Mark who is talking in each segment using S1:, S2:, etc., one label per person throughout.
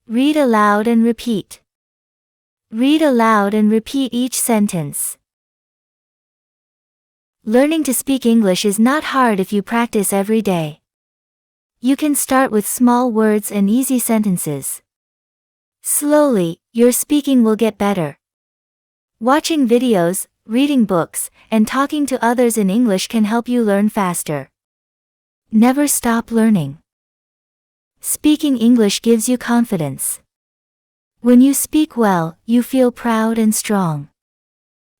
S1: Read aloud and repeat. Read aloud and repeat each sentence. Learning to speak English is not hard if you practice every day. You can start with small words and easy sentences. Slowly, your speaking will get better. Watching videos, reading books, and talking to others in English can help you learn faster. Never stop learning. Speaking English gives you confidence. When you speak well, you feel proud and strong.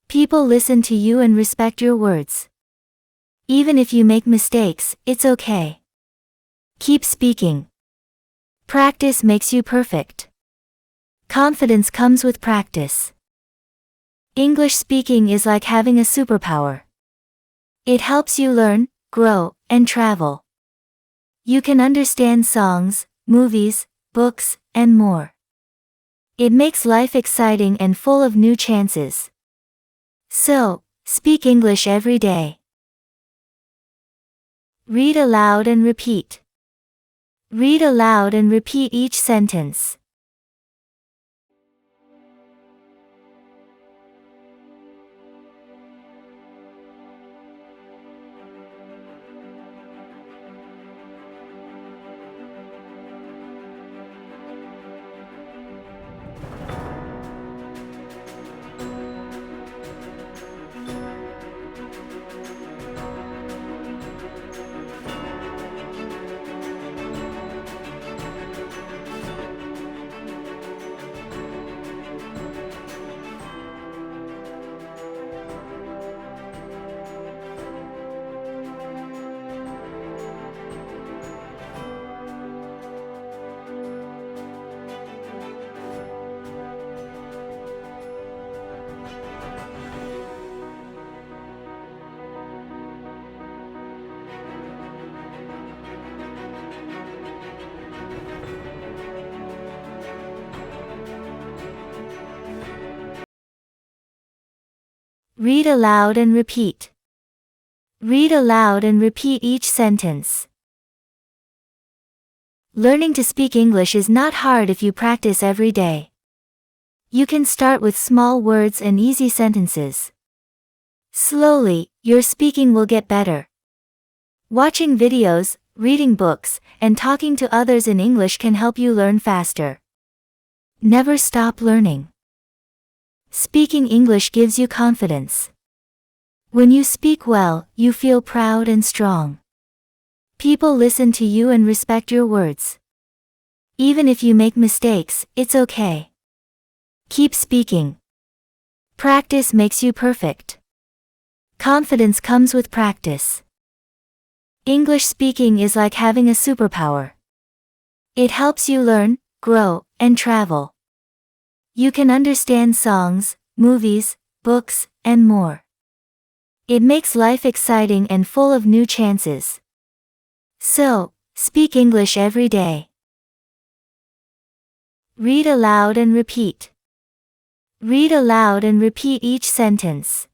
S1: People listen to you and respect your words. Even if you make mistakes, it's okay. Keep speaking. Practice makes you perfect. Confidence comes with practice. English speaking is like having a superpower. It helps you learn, grow, and travel. You can understand songs, movies, books, and more. It makes life exciting and full of new chances. So, speak English every day. Read aloud and repeat. Read aloud and repeat each sentence. Read aloud and repeat. Read aloud and repeat each sentence. Learning to speak English is not hard if you practice every day. You can start with small words and easy sentences. Slowly, your speaking will get better. Watching videos, reading books, and talking to others in English can help you learn faster. Never stop learning. Speaking English gives you confidence. When you speak well, you feel proud and strong. People listen to you and respect your words. Even if you make mistakes, it's okay. Keep speaking. Practice makes you perfect. Confidence comes with practice. English speaking is like having a superpower. It helps you learn, grow, and travel. You can understand songs, movies, books, and more. It makes life exciting and full of new chances. So, speak English every day. Read aloud and repeat. Read aloud and repeat each sentence.